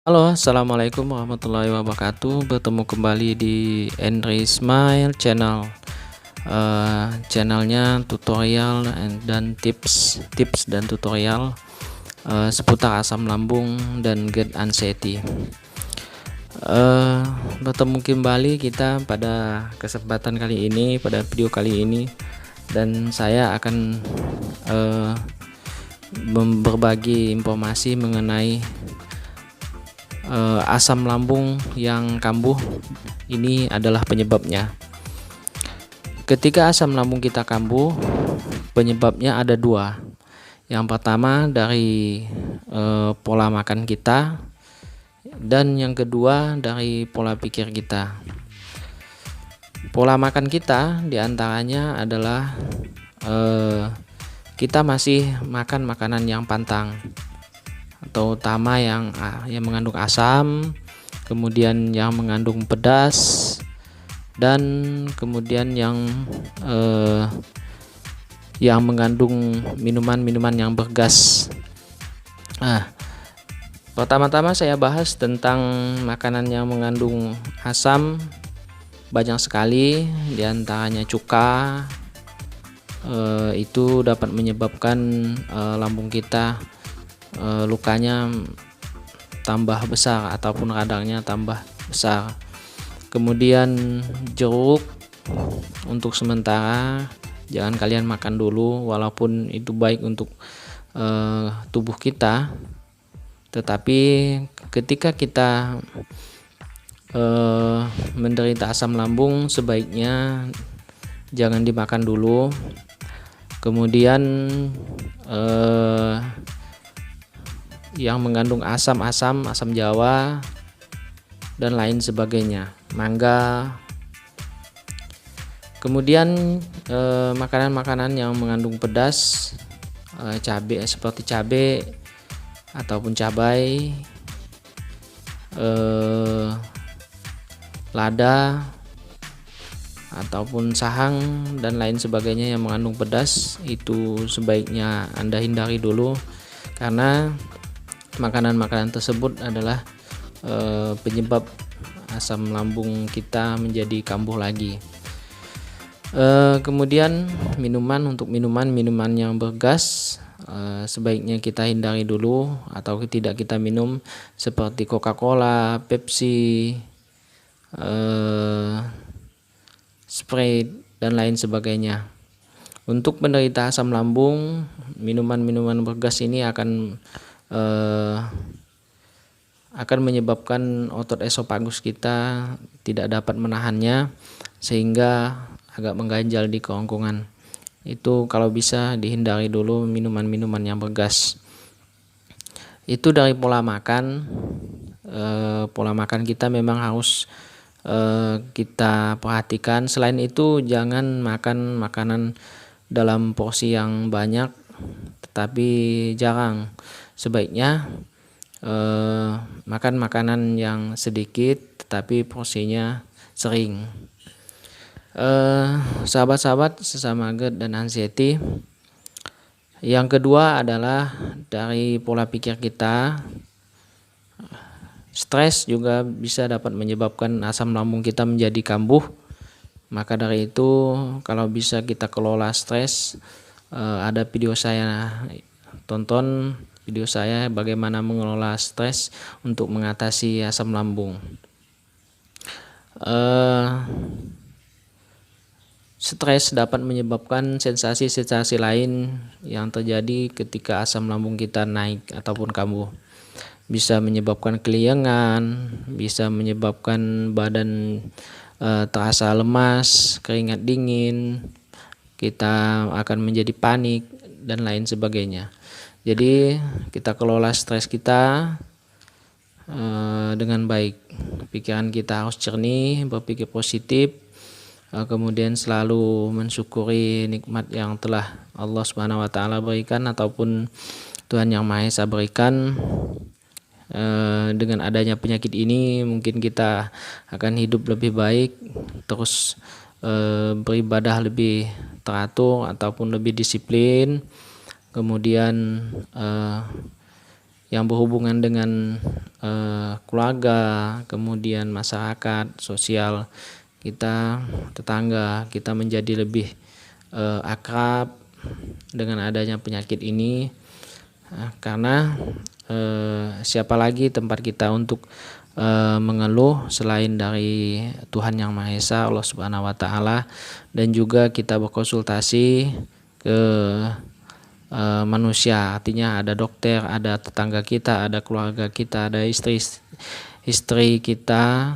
Halo, assalamualaikum warahmatullahi wabarakatuh. Bertemu kembali di Henry Smile Channel. Channelnya tutorial dan tips dan tutorial seputar asam lambung dan GERD anxiety. Bertemu kembali kita pada kesempatan kali ini, pada video kali ini, dan saya akan berbagi informasi mengenai asam lambung yang kambuh. Ini adalah penyebabnya. Ketika asam lambung kita kambuh, penyebabnya ada dua. Yang pertama dari pola makan kita, dan yang kedua dari pola pikir kita. Pola makan kita diantaranya adalah kita masih makan makanan yang pantang, terutama yang mengandung asam, kemudian yang mengandung pedas, dan kemudian yang mengandung minuman-minuman yang bergas. Pertama-tama saya bahas tentang makanan yang mengandung asam. Banyak sekali, diantaranya cuka. Itu dapat menyebabkan lambung kita lukanya tambah besar ataupun radangnya tambah besar. Kemudian jeruk, untuk sementara jangan kalian makan dulu, walaupun itu baik untuk tubuh kita, tetapi ketika kita menderita asam lambung sebaiknya jangan dimakan dulu. Kemudian yang mengandung asam Jawa dan lain sebagainya, mangga. Kemudian makanan-makanan yang mengandung pedas, cabai seperti cabai ataupun cabai, lada ataupun sahang dan lain sebagainya yang mengandung pedas, itu sebaiknya Anda hindari dulu, karena makanan-makanan tersebut adalah penyebab asam lambung kita menjadi kambuh lagi. Kemudian untuk minuman yang bergas, sebaiknya kita hindari dulu atau tidak kita minum, seperti Coca-Cola, Pepsi, Sprite dan lain sebagainya. Untuk penderita asam lambung, minuman-minuman bergas ini akan menyebabkan otot esofagus kita tidak dapat menahannya, sehingga agak mengganjal di kerongkongan. Itu kalau bisa dihindari dulu minuman-minuman yang bergas. Itu dari pola makan. Pola makan kita memang harus kita perhatikan. Selain itu, jangan makan makanan dalam porsi yang banyak tetapi jarang. Sebaiknya makan makanan yang sedikit tetapi porsinya sering. Sahabat-sahabat sesama GERD dan anxiety, yang kedua adalah dari pola pikir kita. Stres juga bisa dapat menyebabkan asam lambung kita menjadi kambuh. Maka dari itu, kalau bisa kita kelola stres, ada video saya, tonton video saya bagaimana mengelola stres untuk mengatasi asam lambung. Stres dapat menyebabkan sensasi-sensasi lain yang terjadi ketika asam lambung kita naik ataupun kambuh. Bisa menyebabkan keliengan, bisa menyebabkan badan terasa lemas, keringat dingin, kita akan menjadi panik dan lain sebagainya. Jadi kita kelola stres kita dengan baik. Pikiran kita harus jernih, berpikir positif, kemudian selalu mensyukuri nikmat yang telah Allah Subhanahu wa taala berikan ataupun Tuhan Yang Maha Esa berikan. Dengan adanya penyakit ini mungkin kita akan hidup lebih baik, terus beribadah lebih teratur ataupun lebih disiplin. Kemudian yang berhubungan dengan keluarga, kemudian masyarakat, sosial kita, tetangga kita menjadi lebih akrab dengan adanya penyakit ini. Karena siapa lagi tempat kita untuk mengeluh selain dari Tuhan Yang Maha Esa, Allah Subhanahu wa taala, dan juga kita berkonsultasi ke manusia, artinya ada dokter, ada tetangga kita, ada keluarga kita, ada istri kita,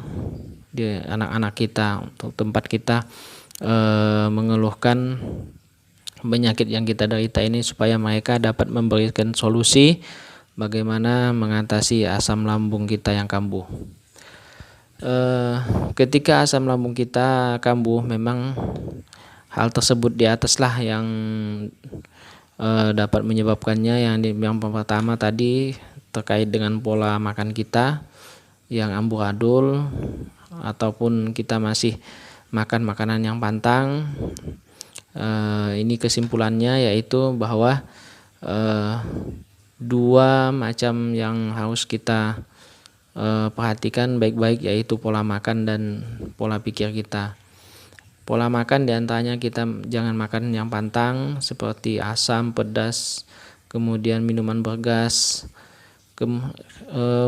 anak-anak kita, untuk tempat kita mengeluhkan penyakit yang kita derita ini, supaya mereka dapat memberikan solusi bagaimana mengatasi asam lambung kita yang kambuh. Ketika asam lambung kita kambuh, memang hal tersebut di atas lah yang dapat menyebabkannya. Yang pertama tadi terkait dengan pola makan kita yang amburadul, ataupun kita masih makan makanan yang pantang. Ini kesimpulannya yaitu bahwa dua macam yang harus kita perhatikan baik-baik, yaitu pola makan dan pola pikir kita. Pola makan diantaranya kita jangan makan yang pantang seperti asam, pedas, kemudian minuman bergas.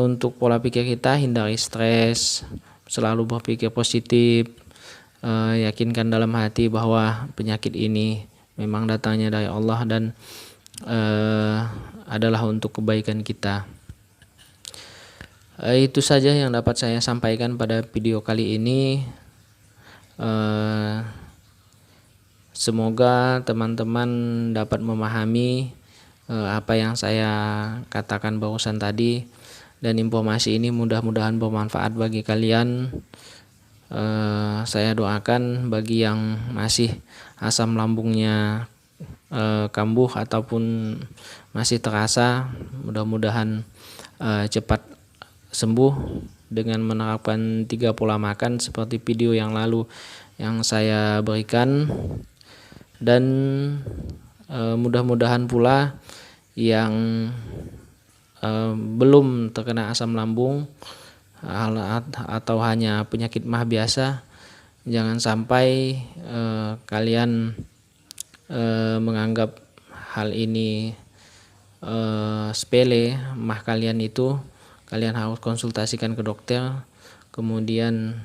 Untuk pola pikir kita, hindari stres, selalu berpikir positif, yakinkan dalam hati bahwa penyakit ini memang datangnya dari Allah dan adalah untuk kebaikan kita. Itu saja yang dapat saya sampaikan pada video kali ini. Semoga teman-teman dapat memahami apa yang saya katakan barusan tadi, dan informasi ini mudah-mudahan bermanfaat bagi kalian. Saya doakan bagi yang masih asam lambungnya kambuh ataupun masih terasa, mudah-mudahan cepat sembuh dengan menerapkan 3 pola makan seperti video yang lalu yang saya berikan. Dan mudah-mudahan pula yang belum terkena asam lambung atau hanya penyakit mah biasa, jangan sampai kalian menganggap hal ini sepele. Mah kalian itu kalian harus konsultasikan ke dokter, kemudian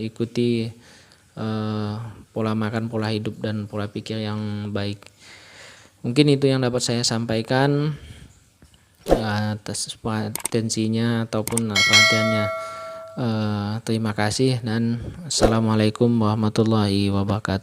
ikuti pola makan, pola hidup, dan pola pikir yang baik. Mungkin itu yang dapat saya sampaikan atas atensinya ataupun perhatiannya. Terima kasih dan assalamualaikum warahmatullahi wabarakatuh.